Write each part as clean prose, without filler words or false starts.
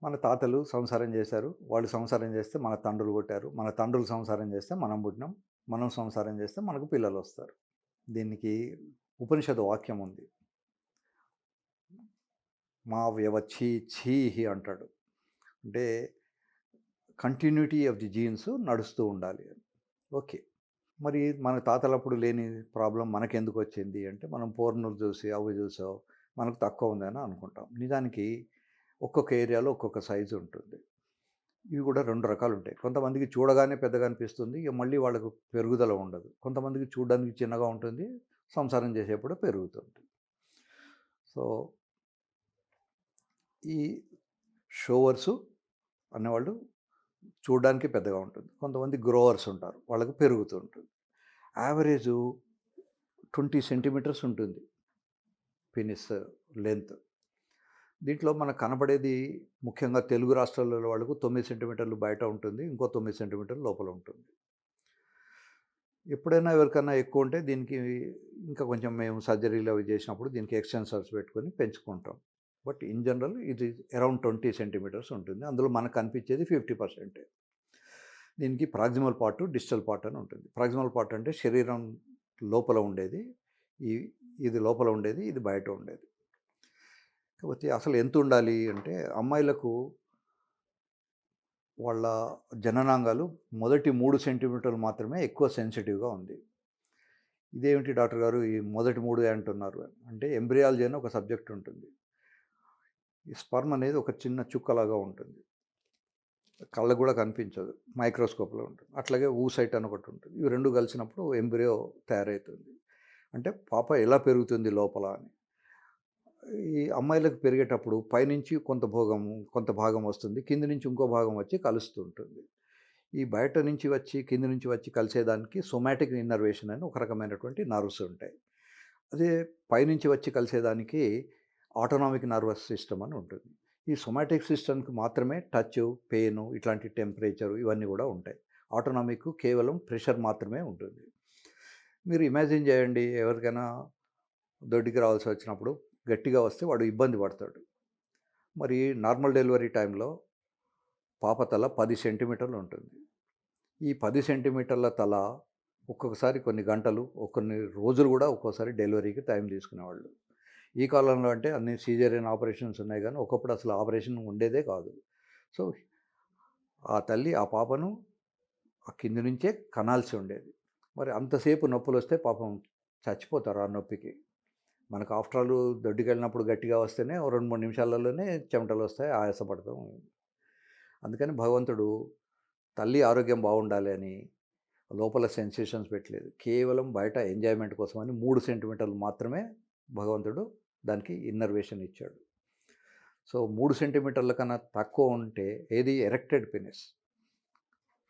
మన తాతలు సంసారం చేశారు. వాళ్ళు సంసారం చేస్తే మన తండ్రులు పుట్టారు. మన తండ్రులు సంసారం చేస్తే మనం పుట్టినాం. మనం సంసారం చేస్తే మనకు పిల్లలొస్తారు. దీనికి ఉపనిషత్తు వాక్యం ఉంది. మా వ్యవచ్ఛీ ఛీహి అంటాడు. అంటే కంటిన్యూటీ ఆఫ్ ది జీన్స్ నడుస్తూ ఉండాలి అని. ఓకే. మరి మన తాతలప్పుడు లేని ప్రాబ్లమ్ మనకెందుకొచ్చింది అంటే, మనం పోర్నులు చూసి, అవి చూసో మనకు తక్కువ ఉందని అనుకుంటాం. నిజానికి ఒక్కొక్క ఏరియాలో ఒక్కొక్క సైజు ఉంటుంది. ఇవి కూడా 2 రకాలుంటాయి. కొంతమందికి చూడగానే పెద్దగా అనిపిస్తుంది. ఇక మళ్ళీ వాళ్ళకు పెరుగుదల ఉండదు. కొంతమందికి చూడడానికి చిన్నగా ఉంటుంది. సంసారం చేసేప్పుడు పెరుగుతుంది. సో, ఈ షోవర్సు అనేవాళ్ళు చూడడానికి పెద్దగా ఉంటుంది. కొంతమంది గ్రోవర్స్ ఉంటారు. వాళ్ళకి పెరుగుతూ ఉంటుంది. యావరేజు 20 సెంటీమీటర్స్ ఉంటుంది పెనిస్ లెంత్. దీంట్లో మనకు కనబడేది ముఖ్యంగా తెలుగు రాష్ట్రాలలో వాళ్ళకు 9 సెంటీమీటర్లు బయట ఉంటుంది. ఇంకో 9 సెంటీమీటర్లు లోపల ఉంటుంది. ఎప్పుడైనా ఎవరికన్నా ఎక్కువ ఉంటే దీనికి ఇంకా కొంచెం మేము సర్జరీలు అవి చేసినప్పుడు దీనికి ఎక్స్టెన్సర్స్ పెట్టుకొని పెంచుకుంటాం. బట్ ఇన్ జనరల్ ఇది అరౌండ్ 20 సెంటీమీటర్స్ ఉంటుంది. అందులో మనకు కనిపించేది 50%. దీనికి ప్రాక్సిమల్ పార్ట్, డిస్టల్ పార్ట్ అని ఉంటుంది. ప్రాక్సిమల్ పార్ట్ అంటే శరీరం లోపల ఉండేది. ఈ ఇది లోపల ఉండేది, ఇది బయట ఉండేది. కాకపోతే అసలు ఎంత ఉండాలి అంటే అమ్మాయిలకు వాళ్ళ జననాంగాలు మొదటి 3 సెంటీమీటర్లు మాత్రమే ఎక్కువ సెన్సిటివ్‌గా ఉంది. ఇదేమిటి డాక్టర్ గారు ఈ మొదటి 3 అంటున్నారు అని. అంటే ఎంబ్రియాలజీ అని ఒక సబ్జెక్ట్ ఉంటుంది. ఈ స్పెర్మ్ అనేది ఒక చిన్న చుక్కలాగా ఉంటుంది. కళ్ళకు కూడా కనిపించదు. మైక్రోస్కోప్‌లో ఉంటుంది. అట్లాగే oocyte అని ఒకటి ఉంటుంది. ఇవి 2 కలిసినప్పుడు ఎంబ్రియో తయారవుతుంది. అంటే పాప ఎలా పెరుగుతుంది లోపల అని. ఈ అమ్మాయిలకు పెరిగేటప్పుడు పైనుంచి కొంత భాగం వస్తుంది. కింద నుంచి ఇంకో భాగం వచ్చి కలుస్తూ ఉంటుంది. ఈ బయట నుంచి వచ్చి, కింద నుంచి వచ్చి కలిసేదానికి సోమాటిక్ ఇన్నర్వేషన్ అని ఒక రకమైనటువంటి నర్వ్స్ ఉంటాయి. అదే పైనుంచి వచ్చి కలిసేదానికి ఆటోనామిక్ నర్వస్ సిస్టమ్ అని ఉంటుంది. ఈ సోమాటిక్ సిస్టమ్‌కి మాత్రమే టచ్, పెయిన్ ఇట్లాంటి టెంపరేచర్ ఇవన్నీ కూడా ఉంటాయి. ఆటోనామిక్ కేవలం ప్రెషర్ మాత్రమే ఉంటుంది. మీరు ఇమాజిన్ చేయండి ఎవరికైనా దొడ్డికి రావాల్సి వచ్చినప్పుడు గట్టిగా వస్తే వాడు ఇబ్బంది పడతాడు. మరి నార్మల్ డెలివరీ టైంలో పాప తల 10 సెంటీమీటర్లు ఉంటుంది. ఈ 10 సెంటీమీటర్ల తల ఒక్కొక్కసారి కొన్ని గంటలు, కొన్ని రోజులు కూడా ఒక్కోసారి డెలివరీకి టైం తీసుకునేవాళ్ళు. ఈ కాలంలో అంటే అన్ని సీజేరియన్ ఆపరేషన్స్ ఉన్నాయి గానీ, ఒకప్పుడు అసలు ఆపరేషన్ ఉండేదే కాదు. సో, ఆ తల్లి ఆ పాపను ఆ కింది నుంచే కనాల్సి ఉండేది. మరి అంతసేపు నొప్పులొస్తే పాపం చచ్చిపోతారు ఆ నొప్పికి. మనకు ఆఫ్టర్ ఆల్ దొడ్డికెళ్ళినప్పుడు గట్టిగా వస్తేనే ఓ 2, 3 నిమిషాలలోనే చెమటలొస్తాయి, ఆయాసపడతాం. అందుకని భగవంతుడు తల్లి ఆరోగ్యం బాగుండాలి అని లోపల సెన్సేషన్స్ పెట్టలేదు. కేవలం బయట ఎంజాయ్‌మెంట్ కోసమని 3 సెంటీమీటర్లు మాత్రమే భగవంతుడు దానికి ఇన్నర్వేషన్ ఇచ్చాడు. సో, 3 సెంటీమీటర్ల కన్నా తక్కువ ఉంటే ఏది ఎరెక్టెడ్ పెనిస్.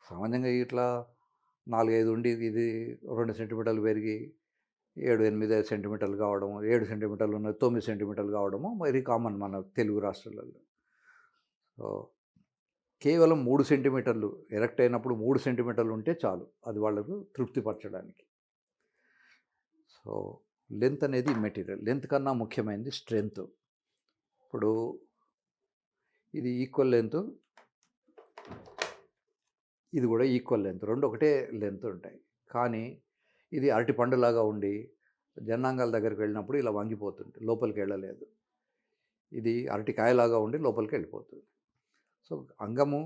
సామాన్యంగా ఇట్లా 4, 5 ఉండి ఇది 2 సెంటీమీటర్లు పెరిగి 7, 8 సెంటీమీటర్లు కావడం, 7 సెంటీమీటర్లు ఉన్నది 9 సెంటీమీటర్లు కావడము వెరీ కామన్ మన తెలుగు రాష్ట్రాలలో. సో, కేవలం 3 సెంటీమీటర్లు ఎరెక్ట్ అయినప్పుడు 3 సెంటీమీటర్లు ఉంటే చాలు. అది వాళ్ళకు తృప్తిపరచడానికి. సో, లెంత్ అనేది మెటీరియల్. లెంత్ కన్నా ముఖ్యమైనది స్ట్రెంత్. ఇప్పుడు ఇది ఈక్వల్ లెంత్, ఇది కూడా ఈక్వల్ లెంత్. 2 ఒకటే లెంత్ ఉంటాయి. కానీ ఇది అరటిపండులాగా ఉండి జనాంగాల దగ్గరికి వెళ్ళినప్పుడు ఇలా వంగిపోతుంది. లోపలికెళ్ళలేదు. ఇది అరటికాయలాగా ఉండి లోపలికెళ్ళిపోతుంది. సో, అంగము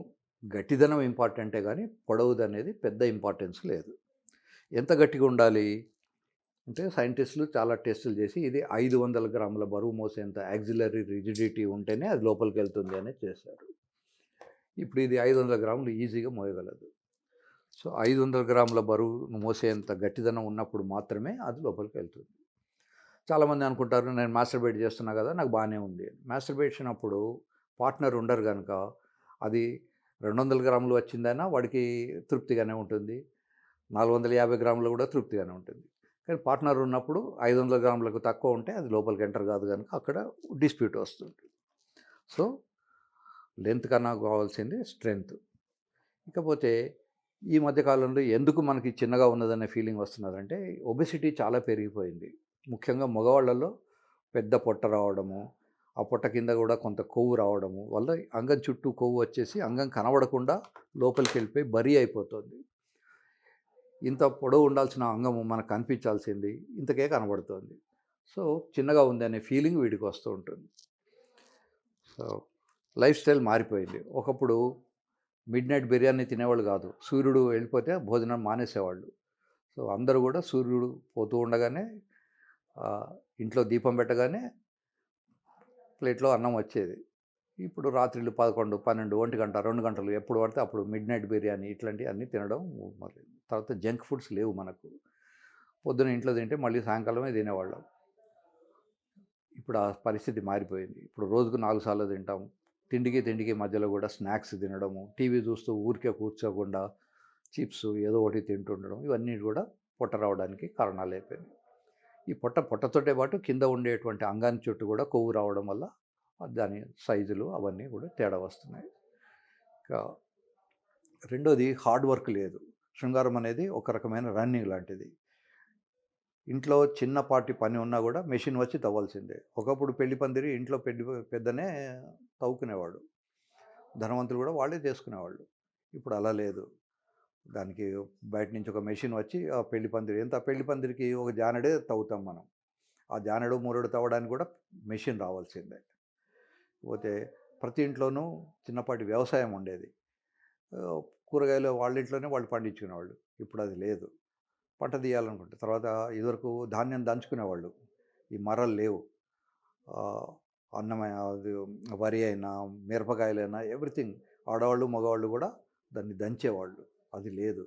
గట్టిదనం ఇంపార్టెంటే గానీ పొడవుదనేది పెద్ద ఇంపార్టెన్స్ లేదు. ఎంత గట్టిగా ఉండాలి అంటే సైంటిస్టులు చాలా టెస్టులు చేసి ఇది 500 గ్రాముల బరువు మోసేంత యాక్సిలరీ రిజిడిటీ ఉంటేనే అది లోపలికెళ్తుంది అనేది చేశారు. ఇప్పుడు ఇది 500 గ్రాములు ఈజీగా మోయగలదు. సో, 500 గ్రాముల బరువును మోసేంత గట్టిదనం ఉన్నప్పుడు మాత్రమే అది లోపలికెళ్తుంది. చాలామంది అనుకుంటారు నేను మాస్టర్బేట్ చేస్తున్నా కదా! నాకు బానే ఉంది అని. మాస్టర్బేషన్ అప్పుడు పార్ట్నర్ ఉండరు గనుక అది 200 గ్రాములు వచ్చిందైనా వాడికి తృప్తిగానే ఉంటుంది. 450 గ్రాములు కూడా తృప్తిగానే ఉంటుంది. కానీ పార్ట్నర్ ఉన్నప్పుడు 500 గ్రాములకు తక్కువ ఉంటే అది లోపలికి ఎంటర్ కాదు గనుక అక్కడ డిస్ప్యూట్ వస్తుంది. సో, లెంత్ కన్నా కావాల్సింది స్ట్రెంత్. ఇకపోతే ఈ మధ్య కాలంలో ఎందుకు మనకి చిన్నగా ఉన్నదనే ఫీలింగ్ వస్తున్నదంటే ఒబెసిటీ చాలా పెరిగిపోయింది. ముఖ్యంగా మగవాళ్ళలో పెద్ద పొట్ట రావడము, ఆ పొట్ట కింద కూడా కొంత కొవ్వు రావడము వల్ల అంగం చుట్టూ కొవ్వు వచ్చేసి అంగం కనబడకుండా లోపలికి వెళ్ళిపోయి బరీ అయిపోతుంది. ఇంత పొడవు ఉండాల్సిన అంగము మనకు కనిపించాల్సింది ఇంతకే కనబడుతుంది. సో చిన్నగా ఉంది అనే ఫీలింగ్ వీడికి వస్తూ ఉంటుంది. సో లైఫ్ స్టైల్ మారిపోయింది. ఒకప్పుడు మిడ్ నైట్ బిర్యానీ తినేవాళ్ళు కాదు. సూర్యుడు వెళ్ళిపోతే భోజనం మానేసేవాళ్ళు. సో అందరూ కూడా సూర్యుడు పోతూ ఉండగానే ఇంట్లో దీపం పెట్టగానే ప్లేట్లో అన్నం వచ్చేది. ఇప్పుడు రాత్రిళ్ళు 11, 12, 1 గంట, 2 గంటలు ఎప్పుడు పడితే అప్పుడు మిడ్ నైట్ బిర్యానీ ఇట్లాంటివి అన్నీ తినడం మొదలైంది. తర్వాత జంక్ ఫుడ్స్ లేవు మనకు. పొద్దున ఇంట్లో తింటే మళ్ళీ సాయంకాలమే తినేవాళ్ళం. ఇప్పుడు ఆ పరిస్థితి మారిపోయింది. ఇప్పుడు రోజుకు 4 సార్లు తింటాం. తిండికి మధ్యలో కూడా స్నాక్స్ తినడము, టీవీ చూస్తూ ఊరికే కూర్చోకుండా చిప్స్ ఏదో ఒకటి తింటుండడం, ఇవన్నీ కూడా పొట్ట రావడానికి కారణాలు అయిపోయినాయి. ఈ పొట్టతోటే పాటు కింద ఉండేటువంటి అంగాన్ని చుట్టూ కూడా కొవ్వు రావడం వల్ల దాని సైజులు అవన్నీ కూడా తేడా వస్తున్నాయి. ఇంకా రెండోది హార్డ్ వర్క్ లేదు. శృంగారం అనేది ఒక రకమైన రన్నింగ్ లాంటిది. ఇంట్లో చిన్నపాటి పని ఉన్నా కూడా మెషిన్ వచ్చి తవ్వాల్సిందే. ఒకప్పుడు పెళ్లి పందిరి ఇంట్లో పెద్దనే తవ్వుకునేవాడు. ధనవంతులు కూడా వాళ్ళే చేసుకునేవాళ్ళు. ఇప్పుడు అలా లేదు. దానికి బయట నుంచి ఒక మెషిన్ వచ్చి ఆ పెళ్లి పందిరి పెళ్లి పందిరికి ఒక జానడే తవ్వుతాం మనం. ఆ జానడు మూరడు తవ్వడానికి కూడా మెషిన్ రావాల్సిందే. పోతే ప్రతి ఇంట్లోనూ చిన్నపాటి వ్యవసాయం ఉండేది. కూరగాయలు వాళ్ళ ఇంట్లోనే వాళ్ళు పండించుకునేవాళ్ళు. ఇప్పుడు అది లేదు. పంట తీయాలనుకుంటే తర్వాత ఇదివరకు ధాన్యం దంచుకునేవాళ్ళు. ఈ మరలు లేవు. అన్నమైన అది వరి అయినా మిరపకాయలైనా ఎవ్రీథింగ్ ఆడవాళ్ళు మగవాళ్ళు కూడా దాన్ని దంచేవాళ్ళు. అది లేదు.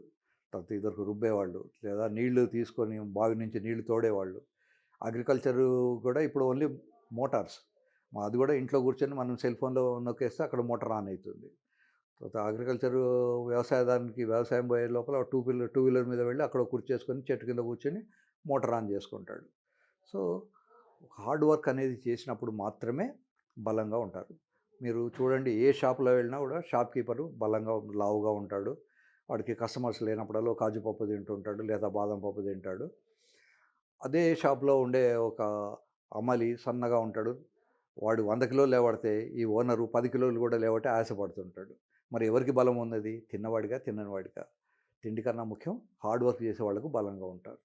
తర్వాత ఇదివరకు రుబ్బేవాళ్ళు లేదా నీళ్లు తీసుకొని బావి నుంచి నీళ్లు తోడేవాళ్ళు. అగ్రికల్చరు కూడా ఇప్పుడు ఓన్లీ మోటార్స్. అది కూడా ఇంట్లో కూర్చొని మనం సెల్ ఫోన్లో నొక్కేస్తే అక్కడ మోటార్ ఆన్ అవుతుంది. తర్వాత అగ్రికల్చరు వ్యవసాయం పోయే లోపల టూ వీలర్ మీద వెళ్ళి అక్కడ కూర్చేసుకొని చెట్టు కింద కూర్చొని మోటార్ ఆన్ చేసుకుంటాడు. సో హార్డ్ వర్క్ అనేది చేసినప్పుడు మాత్రమే బలంగా ఉంటారు. మీరు చూడండి, ఏ షాప్లో వెళ్ళినా కూడా షాప్ కీపరు బలంగా లావుగా ఉంటాడు. వాడికి కస్టమర్స్ లేనప్పుడల్లా కాజు పప్పు తింటుంటాడు లేదా బాదం పప్పు తింటాడు. అదే షాప్లో ఉండే ఒక అమలి సన్నగా ఉంటాడు. వాడు 100 కిలోలు లేవడితే ఈ ఓనరు 10 కిలోలు కూడా లేవటే ఆశపడుతుంటాడు. మరి ఎవరికి బలం ఉన్నది? తిన్నవాడిగా తిన్ననివాడిగా? తిండి కన్నా ముఖ్యం హార్డ్ వర్క్ చేసే వాళ్ళకు బలంగా ఉంటారు.